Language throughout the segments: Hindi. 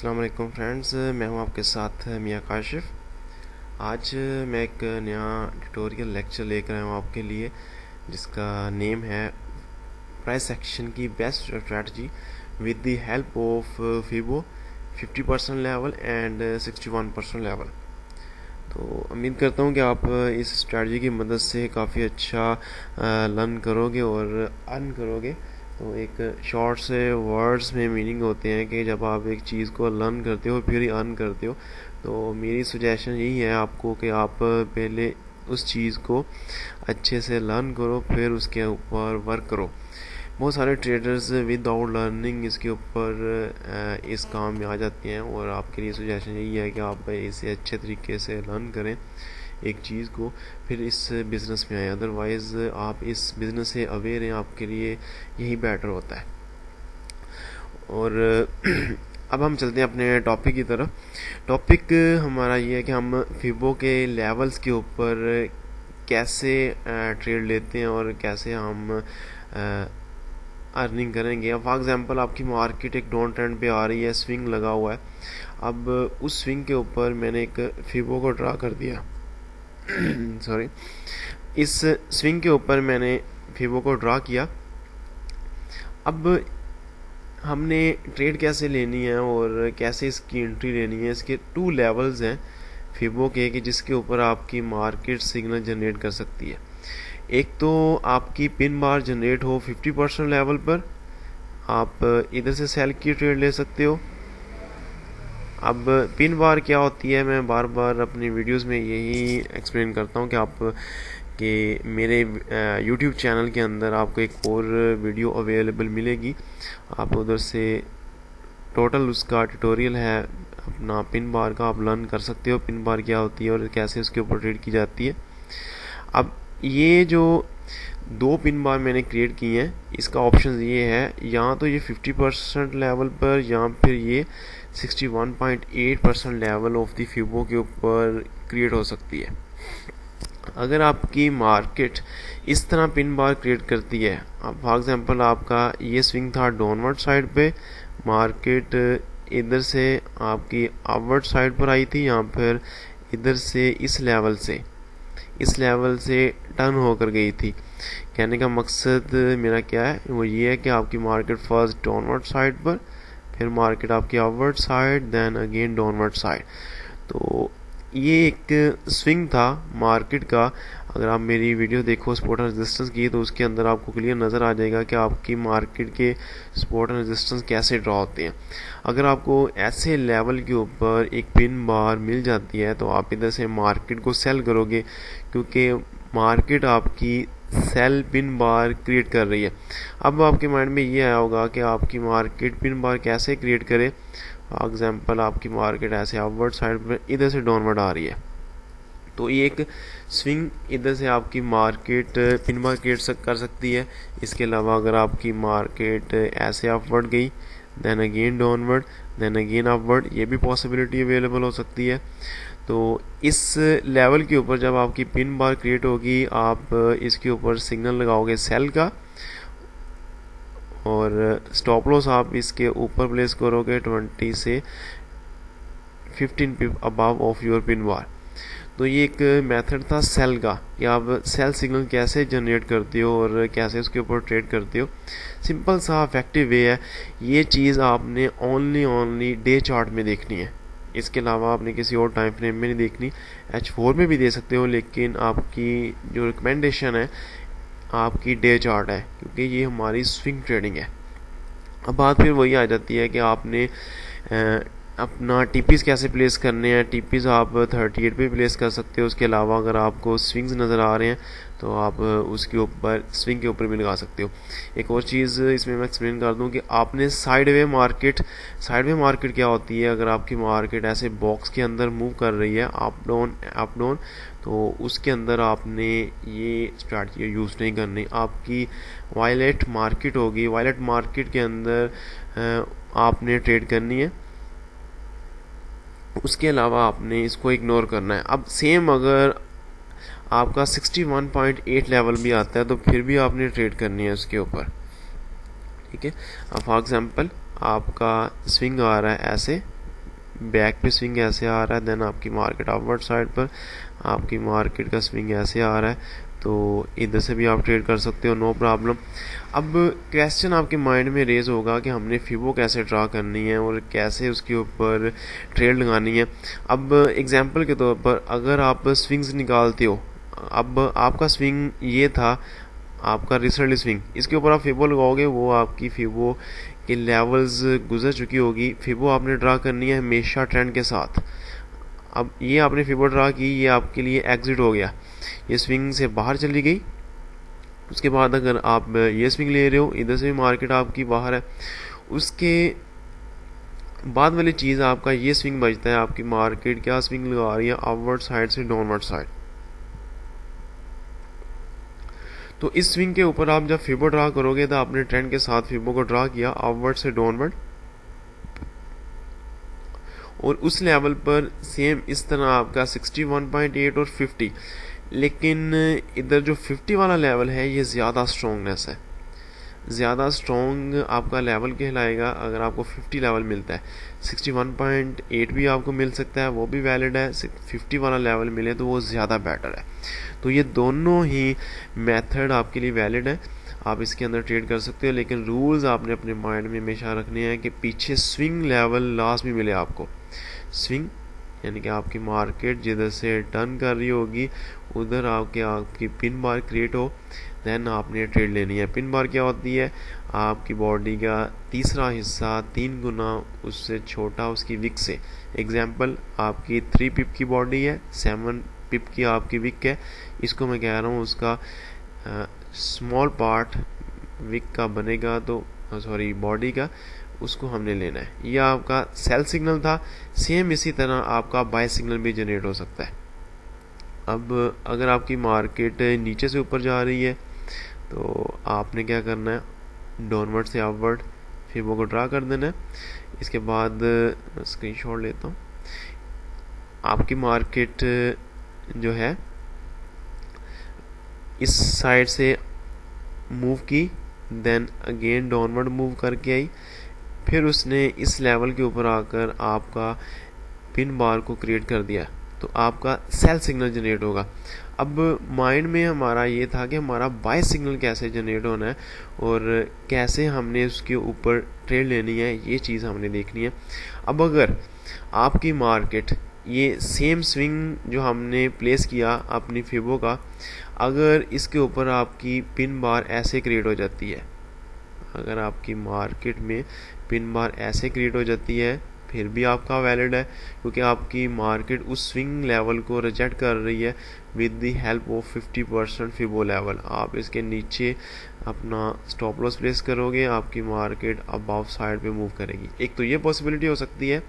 अस्सलाम वालेकुम फ्रेंड्स, मैं हूं आपके साथ मियां काशिफ। आज मैं एक नया ट्यूटोरियल लेक्चर लेकर आया हूं आपके लिए, जिसका नेम है प्राइस एक्शन की best strategy with the help of Fibo 50% level and 61% level. तो उम्मीद करता हूं कि आप इस स्ट्रैटेजी की मदद से काफ़ी अच्छा लर्न करोगे और अर्न करोगे। तो एक शॉर्ट से वर्ड्स में मीनिंग होते हैं कि जब आप एक चीज़ को लर्न करते हो फिर ही अर्न करते हो। तो मेरी सजेशन यही है आपको कि आप पहले उस चीज़ को अच्छे से लर्न करो, फिर उसके ऊपर वर्क करो। बहुत सारे ट्रेडर्स विदाउट लर्निंग इसके ऊपर इस काम में आ जाते हैं, और आपके लिए सजेशन यही है कि आप इसे अच्छे तरीके से लर्न करें एक चीज़ को, फिर इस बिज़नेस में आए। अदरवाइज़ आप इस बिज़नेस से अवेयर हैं, आपके लिए यही बेटर होता है। और अब हम चलते हैं अपने टॉपिक की तरफ। टॉपिक हमारा ये है कि हम फिबो के लेवल्स के ऊपर कैसे ट्रेड लेते हैं और कैसे हम अर्निंग करेंगे। अब फॉर एग्जांपल आपकी मार्केट एक डाउन ट्रेंड पे आ रही है, स्विंग लगा हुआ है। अब उस स्विंग के ऊपर मैंने एक फिबो को ड्रा कर दिया सॉरी, इस स्विंग के ऊपर मैंने फिबो को ड्रा किया। अब हमने ट्रेड कैसे लेनी है और कैसे इसकी एंट्री लेनी है, इसके 2 लेवल्स हैं फिबो के कि जिसके ऊपर आपकी मार्केट सिग्नल जनरेट कर सकती है। एक तो आपकी पिन बार जनरेट हो 50% लेवल पर, आप इधर से सेल की ट्रेड ले सकते हो। अब पिन बार क्या होती है, मैं बार बार अपनी वीडियोस में यही एक्सप्लेन करता हूँ कि मेरे यूट्यूब चैनल के अंदर आपको एक और वीडियो अवेलेबल मिलेगी। आप उधर से टोटल उसका ट्यूटोरियल है अपना पिन बार का, आप लर्न कर सकते हो पिन बार क्या होती है और कैसे उसके ऊपर ट्रेड की जाती है। अब ये जो 2 पिन बार मैंने क्रिएट किए हैं, इसका ऑप्शन ये है, यहाँ तो ये 50% लेवल पर या फिर ये 61.8% लेवल ऑफ द फिबो के ऊपर क्रिएट हो सकती है। अगर आपकी मार्केट इस तरह पिन बार क्रिएट करती है, अब फॉर एग्जांपल आपका ये स्विंग था डाउनवर्ड साइड पे, मार्केट इधर से आपकी अपवर्ड साइड पर आई थी, यहाँ पर इधर से इस लेवल से टर्न होकर गई थी। कहने का मकसद मेरा क्या है, वो ये है कि आपकी मार्केट फर्स्ट डाउनवर्ड साइड पर, फिर मार्केट आपकी upward side, then again downward side. तो ये एक स्विंग था मार्केट का। अगर आप मेरी वीडियो देखो सपोर्ट एंड रेजिस्टेंस की, तो उसके अंदर आपको क्लियर नज़र आ जाएगा कि आपकी मार्केट के सपोर्ट एंड रेजिस्टेंस कैसे ड्रॉ होते हैं। अगर आपको ऐसे लेवल के ऊपर एक पिन बार मिल जाती है तो आप इधर से मार्केट को सेल करोगे, क्योंकि मार्केट आपकी सेल पिन बार क्रिएट कर रही है। अब आपके माइंड में ये आया होगा कि आपकी मार्केट पिन बार कैसे क्रिएट करे। फॉर एग्जांपल आपकी मार्केट ऐसे अपवर्ड साइड पर इधर से डाउनवर्ड आ रही है, तो ये एक स्विंग इधर से आपकी मार्केट पिन बार क्रिएट कर सकती है। इसके अलावा अगर आपकी मार्केट ऐसे अपवर्ड गई, then again downward, then again upward, ये भी पॉसिबिलिटी अवेलेबल हो सकती है। तो इस लेवल के ऊपर जब आपकी पिन बार क्रिएट होगी, आप इसके ऊपर सिग्नल लगाओगे सेल का, और स्टॉप लॉस आप इसके ऊपर प्लेस करोगे 20 से 15 pip above of your pin bar. तो ये एक मेथड था सेल का, कि आप सेल सिग्नल कैसे जनरेट करते हो और कैसे उसके ऊपर ट्रेड करते हो। सिंपल सा इफेक्टिव वे है। ये चीज़ आपने ओनली डे चार्ट में देखनी है, इसके अलावा आपने किसी और टाइम फ्रेम में नहीं देखनी। H4 में भी दे सकते हो, लेकिन आपकी जो रिकमेंडेशन है आपकी डे चार्ट है, क्योंकि ये हमारी स्विंग ट्रेडिंग है। अब बात फिर वही आ जाती है कि आपने अपना टीपीज कैसे प्लेस करने हैं। टीपीज आप 38 पे प्लेस कर सकते हो। उसके अलावा अगर आपको स्विंग्स नज़र आ रहे हैं तो आप उसके ऊपर स्विंग के ऊपर भी लगा सकते हो। एक और चीज़ इसमें मैं एक्सप्लेन कर दूं कि आपने साइडवे मार्केट क्या होती है, अगर आपकी मार्केट ऐसे बॉक्स के अंदर मूव कर रही है अप डाउन, तो उसके अंदर आपने ये स्ट्रैटेजी यूज़ नहीं करनी। आपकी वायलेट मार्केट होगी, वायलेट मार्केट के अंदर आपने ट्रेड करनी है, उसके अलावा आपने इसको इग्नोर करना है। अब सेम अगर आपका 61.8 लेवल भी आता है तो फिर भी आपने ट्रेड करनी है उसके ऊपर, ठीक है। अब फॉर एग्जांपल आपका स्विंग आ रहा है ऐसे, बैक पे स्विंग ऐसे आ रहा है, देन आपकी मार्केट अपवर्ड साइड पर आपकी मार्केट का स्विंग ऐसे आ रहा है, तो इधर से भी आप ट्रेड कर सकते हो, नो प्रॉब्लम। अब क्वेश्चन आपके माइंड में रेज होगा कि हमने फिबो कैसे ड्रा करनी है और कैसे उसके ऊपर ट्रेड लगानी है। अब एग्जांपल के तौर पर अगर आप स्विंग्स निकालते हो, अब आपका स्विंग ये था, आपका रिसेंट स्विंग, इसके ऊपर आप फिबो लगाओगे, वो आपकी फिबो के लेवल्स गुजर चुकी होगी। फिबो आपने ड्रा करनी है हमेशा ट्रेंड के साथ। अब ये आपने फिबो ड्रा की, ये आपके लिए एग्जिट हो गया, ये स्विंग से बाहर चली गई। उसके बाद अगर आप ये स्विंग ले रहे हो, इधर से भी मार्केट आपकी बाहर है, उसके बाद वाली चीज़ आपका ये स्विंग बचता है। आपकी मार्केट क्या स्विंग लगा रही है, अपवर्ड साइड से डाउनवर्ड साइड। तो इस स्विंग के ऊपर आप जब फिबो ड्रा करोगे तो आपने ट्रेंड के साथ फिबो को ड्रा किया अपवर्ड से डाउनवर्ड, और उस लेवल पर सेम इस तरह आपका 61.8 और 50, लेकिन इधर जो 50 वाला लेवल है ये ज़्यादा स्ट्रॉन्गनेस है, ज़्यादा स्ट्रॉन्ग आपका लेवल कहलाएगा अगर आपको 50 लेवल मिलता है। 61.8 भी आपको मिल सकता है, वो भी वैलिड है। 50 वाला लेवल मिले तो वो ज़्यादा बेटर है। तो ये दोनों ही मेथड आपके लिए वैलिड है, आप इसके अंदर ट्रेड कर सकते हो, लेकिन रूल्स आपने अपने माइंड में हमेशा रखने हैं कि पीछे स्विंग लेवल लास्ट में मिले आपको। स्विंग यानी कि आपकी मार्केट जिधर से टर्न कर रही होगी उधर आपकी पिन बार क्रिएट हो, देन आपने ट्रेड लेनी है। पिन बार क्या होती है, आपकी बॉडी का तीसरा हिस्सा 3 गुना उससे छोटा उसकी विक से। एग्जाम्पल, आपकी 3 पिप की बॉडी है, 7 पिप की आपकी विक है, इसको मैं कह रहा हूँ उसका स्मॉल पार्ट विक का बनेगा, तो सॉरी बॉडी का, उसको हमने लेना है। यह आपका सेल सिग्नल था। सेम इसी तरह आपका बाय सिग्नल भी जनरेट हो सकता है। अब अगर आपकी मार्केट नीचे से ऊपर जा रही है तो आपने क्या करना है, डाउनवर्ड से अपवर्ड फिबो को ड्रा कर देना है। इसके बाद स्क्रीनशॉट लेता हूँ। आपकी मार्केट जो है इस साइड से मूव की, देन अगेन डाउनवर्ड मूव करके आई, फिर उसने इस लेवल के ऊपर आकर आपका पिन बार को क्रिएट कर दिया, तो आपका सेल सिग्नल जनरेट होगा। अब माइंड में हमारा ये था कि हमारा बाय सिग्नल कैसे जनरेट होना है और कैसे हमने उसके ऊपर ट्रेड लेनी है, ये चीज़ हमने देखनी है। अब अगर आपकी मार्केट ये सेम स्विंग जो हमने प्लेस किया अपनी फिबो का, अगर इसके ऊपर आपकी पिन बार ऐसे क्रिएट हो जाती है, अगर आपकी मार्केट में पिन बार ऐसे क्रिएट हो जाती है, फिर भी आपका वैलिड है, क्योंकि आपकी मार्केट उस स्विंग लेवल को रिजेक्ट कर रही है with the help of 50% Fibo level. आप इसके नीचे अपना स्टॉप लॉस प्लेस करोगे, आपकी मार्केट अबव साइड पे मूव करेगी। एक तो ये पॉसिबिलिटी हो सकती है,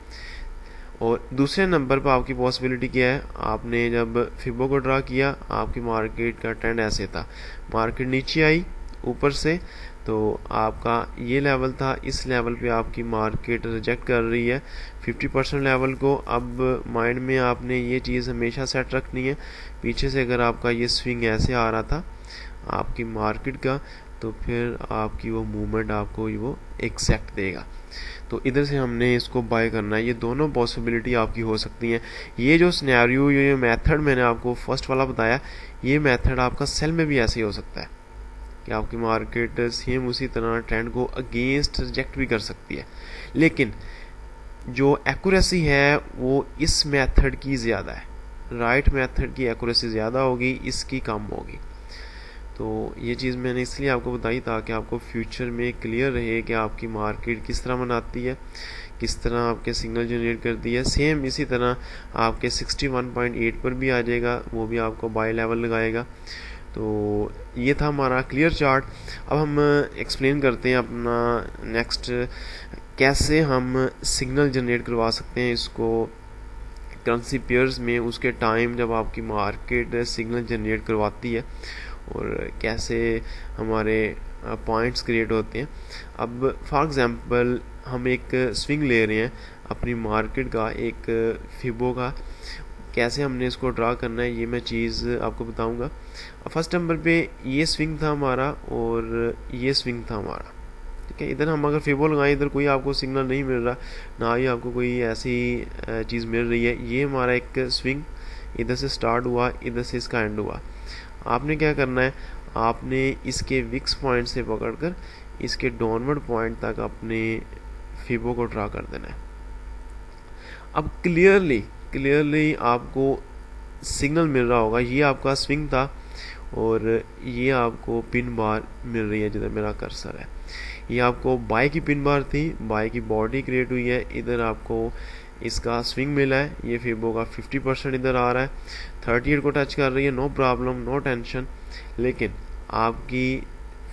और दूसरे नंबर पर आपकी पॉसिबिलिटी क्या है, आपने जब फिबो को ड्रा किया, आपकी मार्केट का ट्रेंड ऐसे था, मार्केट नीचे आई ऊपर से, तो आपका ये लेवल था, इस लेवल पे आपकी मार्केट रिजेक्ट कर रही है 50% लेवल को। अब माइंड में आपने ये चीज़ हमेशा सेट रखनी है, पीछे से अगर आपका ये स्विंग ऐसे आ रहा था आपकी मार्केट का, तो फिर आपकी वो मूवमेंट आपको वो एग्जैक्ट देगा। तो इधर से हमने इसको बाय करना है। ये दोनों पॉसिबिलिटी आपकी हो सकती हैं। ये जो सिनेरियो, ये मेथड मैंने आपको फर्स्ट वाला बताया, ये मेथड आपका सेल में भी ऐसे ही हो सकता है कि आपकी मार्केट सेम उसी तरह ट्रेंड को अगेंस्ट रिजेक्ट भी कर सकती है, लेकिन जो एक्यूरेसी है वो इस मेथड की ज़्यादा है। राइट मेथड की एक्यूरेसी ज़्यादा होगी, इसकी कम होगी। तो ये चीज़ मैंने इसलिए आपको बताई ताकि आपको फ्यूचर में क्लियर रहे कि आपकी मार्केट किस तरह बनाती है, किस तरह आपके सिग्नल जनरेट करती है। सेम इसी तरह आपके 61.8 पर भी आ जाएगा, वो भी आपको बाय लेवल लगाएगा। तो ये था हमारा क्लियर चार्ट। अब हम एक्सप्लेन करते हैं अपना नेक्स्ट, कैसे हम सिग्नल जनरेट करवा सकते हैं इसको करेंसी पेयर्स में, उसके टाइम जब आपकी मार्केट सिग्नल जनरेट करवाती है, और कैसे हमारे पॉइंट्स क्रिएट होते हैं। अब फॉर एग्जांपल हम एक स्विंग ले रहे हैं अपनी मार्केट का, एक फिबो का, कैसे हमने इसको ड्रा करना है ये मैं चीज़ आपको बताऊंगा। फर्स्ट नंबर पे ये स्विंग था हमारा और ये स्विंग था हमारा, ठीक है। इधर हम अगर फिबो लगाएं, इधर कोई आपको सिग्नल नहीं मिल रहा, ना ही आपको कोई ऐसी चीज़ मिल रही है। ये हमारा एक स्विंग इधर से स्टार्ट हुआ, इधर से इसका एंड हुआ। आपने क्या करना है, आपने इसके विक्स पॉइंट से पकड़कर इसके डाउनवर्ड पॉइंट तक अपने फिबो को ड्रा कर देना है। अब क्लियरली आपको सिग्नल मिल रहा होगा, ये आपका स्विंग था और ये आपको पिन बार मिल रही है जिधर मेरा कर्सर है। ये आपको बाय की पिन बार थी, बाय की बॉडी क्रिएट हुई है, इधर आपको इसका स्विंग मिला है, ये फिबो का 50% इधर आ रहा है, 38 को टच कर रही है, नो प्रॉब्लम, नो टेंशन। लेकिन आपकी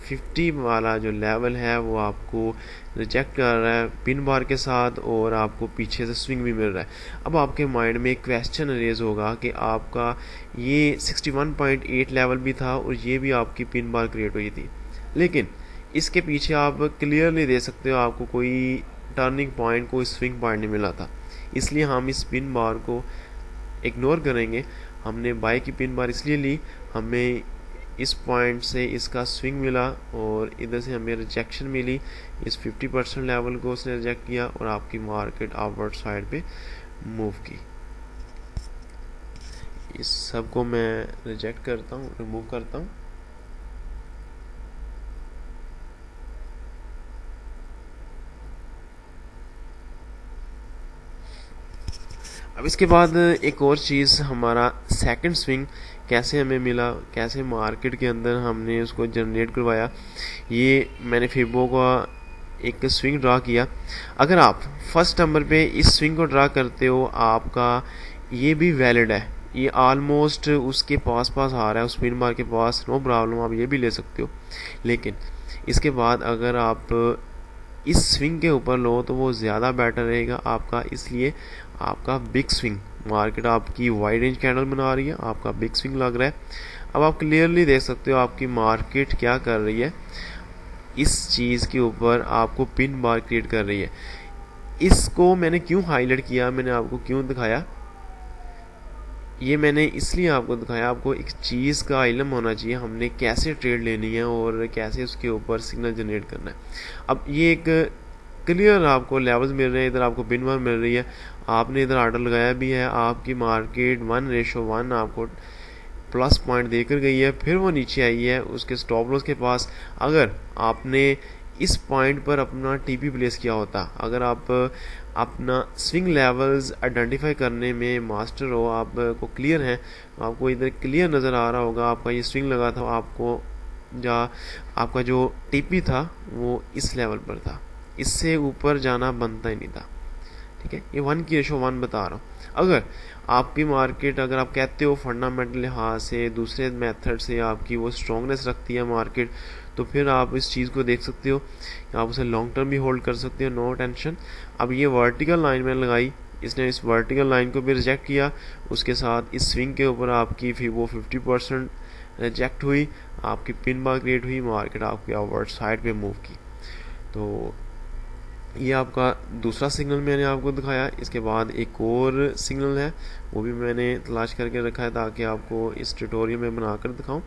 50 वाला जो लेवल है वो आपको रिजेक्ट कर रहा है पिन बार के साथ, और आपको पीछे से स्विंग भी मिल रहा है। अब आपके माइंड में एक क्वेश्चन रेज होगा कि आपका ये 61.8 लेवल भी था और ये भी आपकी पिन बार क्रिएट हुई थी, लेकिन इसके पीछे आप क्लियरली दे सकते हो आपको कोई टर्निंग पॉइंट, कोई स्विंग पॉइंट नहीं मिला था। इसलिए हम इस पिन बार को इग्नोर करेंगे। हमने बाय की पिन बार इसलिए ली, हमें इस पॉइंट से इसका स्विंग मिला और इधर से हमें रिजेक्शन मिली, इस 50% लेवल को उसने रिजेक्ट किया और आपकी मार्केट अपवर्ड साइड पे मूव की। इस सब को मैं रिजेक्ट करता हूँ, रिमूव करता हूँ। अब इसके बाद एक और चीज़, हमारा सेकंड स्विंग कैसे हमें मिला, कैसे मार्केट के अंदर हमने उसको जनरेट करवाया। ये मैंने फिबो का एक स्विंग ड्रा किया। अगर आप फर्स्ट नंबर पे इस स्विंग को ड्रा करते हो, आपका ये भी वैलिड है, ये ऑलमोस्ट उसके पास आ रहा है, उस पिन बार के पास, नो प्रॉब्लम, आप ये भी ले सकते हो। लेकिन इसके बाद अगर आप इस स्विंग के ऊपर लो तो वो ज़्यादा बेटर रहेगा आपका, इसलिए आपका बिग स्विंग, मार्केट आपकी वाइड रेंज कैंडल बना रही है, आपका बिग स्विंग लग रहा है। अब आप क्लियरली देख सकते हो आपकी मार्केट क्या कर रही है, इस चीज़ के ऊपर आपको पिन बार क्रिएट कर रही है। इसको मैंने क्यों हाईलाइट किया, मैंने आपको क्यों दिखाया, ये मैंने इसलिए आपको दिखाया, आपको एक चीज़ का इल्म होना चाहिए हमने कैसे ट्रेड लेनी है और कैसे उसके ऊपर सिग्नल जनरेट करना है। अब ये एक क्लियर आपको लेवल्स मिल रहे हैं, इधर आपको पिन बार मिल रही है, आपने इधर ऑर्डर लगाया भी है, आपकी मार्केट 1:1 आपको प्लस पॉइंट देकर गई है, फिर वो नीचे आई है उसके स्टॉप लॉस के पास। अगर आपने इस पॉइंट पर अपना टीपी प्लेस किया होता, अगर आप अपना स्विंग लेवल्स आइडेंटिफाई करने में मास्टर हो, आपको क्लियर है, आपको इधर क्लियर नज़र आ रहा होगा, आपका ये स्विंग लगा था, आपको आपका जो टीपी था वो इस लेवल पर था, इससे ऊपर जाना बनता ही नहीं था। ठीक है, ये 1:1 बता रहा हूँ। अगर आपकी मार्केट, अगर आप कहते हो फंडामेंटल लिहाज से, दूसरे मेथड से आपकी वो स्ट्रॉन्गनेस रखती है मार्केट, तो फिर आप इस चीज़ को देख सकते हो, आप उसे लॉन्ग टर्म भी होल्ड कर सकते हो, नो टेंशन। अब ये वर्टिकल लाइन मैंने लगाई, इसने इस वर्टिकल लाइन को भी रिजेक्ट किया, उसके साथ इस स्विंग के ऊपर आपकी वो 50% रिजेक्ट हुई, आपकी पिन बार क्रिएट हुई, मार्केट आपकी अपवर्ड साइड पे मूव की। तो ये आपका दूसरा सिग्नल मैंने आपको दिखाया। इसके बाद एक और सिग्नल है, वो भी मैंने तलाश करके रखा है ताकि आपको इस ट्यूटोरियल में बनाकर दिखाऊं।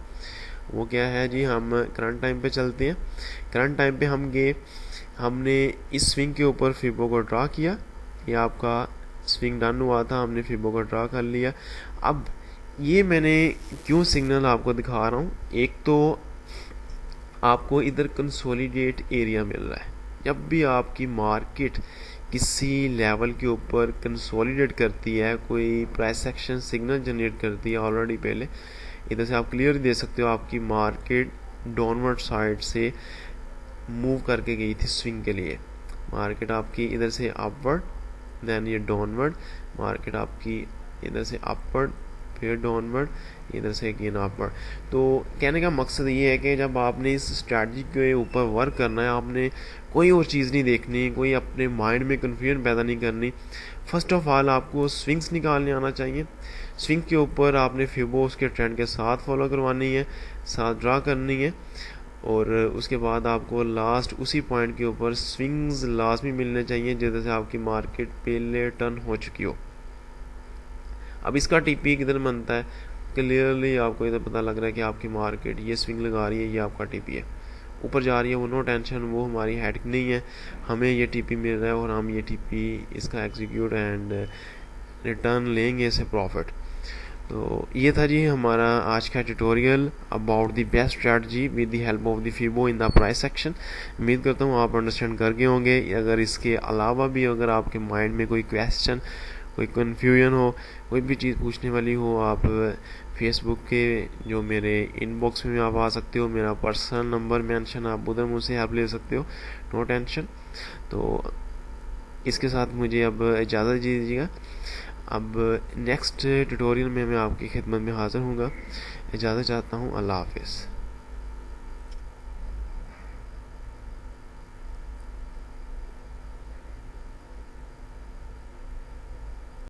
वो क्या है जी, हम करंट टाइम पे चलते हैं। करंट टाइम पे हम गए, हमने इस स्विंग के ऊपर फिबो को ड्रा किया, ये आपका स्विंग डन हुआ था, हमने फिबो को ड्रा कर लिया। अब ये मैंने क्यों सिग्नल आपको दिखा रहा हूँ, एक तो आपको इधर कंसोलिडेट एरिया मिल रहा है, जब भी आपकी मार्केट किसी लेवल के ऊपर कंसोलिडेट करती है, कोई प्राइस एक्शन सिग्नल जनरेट करती है ऑलरेडी पहले, इधर से आप क्लियर दे सकते हो आपकी मार्केट डाउनवर्ड साइड से मूव करके गई थी स्विंग के लिए, मार्केट आपकी इधर से अपवर्ड, देन ये डाउनवर्ड, मार्केट आपकी इधर से अपवर्ड, फिर डाउनवर्ड, इधर से अगेन अपवर्ड। तो कहने का मकसद ये है कि जब आपने इस स्ट्रैटेजी के ऊपर वर्क करना है, आपने कोई और चीज़ नहीं देखनी, कोई अपने माइंड में कन्फ्यूजन पैदा नहीं करनी। फर्स्ट ऑफ ऑल आपको स्विंग्स निकालने आना चाहिए, स्विंग के ऊपर आपने फिबो उसके ट्रेंड के साथ फॉलो करवानी है, साथ ड्रा करनी है, और उसके बाद आपको लास्ट उसी पॉइंट के ऊपर स्विंग्स लाजमी मिलने चाहिए जिधर से आपकी मार्केट पहले टर्न हो चुकी हो। अब इसका टीपी किधर बनता है, क्लियरली आपको इधर पता लग रहा है कि आपकी मार्केट ये स्विंग लगा रही है, ये आपका टीपी है, ऊपर जा रही है वो नो टेंशन, वो हमारी हेडेक नहीं है, हमें ये टीपी मिल रहा है और हम ये टीपी इसका एग्जीक्यूट एंड रिटर्न लेंगे इसे प्रॉफिट। तो ये था जी हमारा आज का tutorial about the best strategy with the help of the Fibo in the price section. उम्मीद करता हूँ आप अंडरस्टैंड कर गए होंगे। अगर इसके अलावा भी अगर आपके माइंड में कोई क्वेश्चन, कोई कन्फ्यूजन हो, कोई भी चीज़ पूछने वाली हो, आप फेसबुक के जो मेरे इनबॉक्स में आप आ सकते हो, मेरा पर्सनल नंबर मेंशन, आप उधर मुझसे हेल्प ले सकते हो, नो टेंशन। तो इसके साथ मुझे अब इजाज़त दीजिएगा। अब नेक्स्ट ट्यूटोरियल में मैं आपकी खिदमत में हाज़िर हूँगा। इजाज़त चाहता हूँ। अल्लाह हाफ़िज़।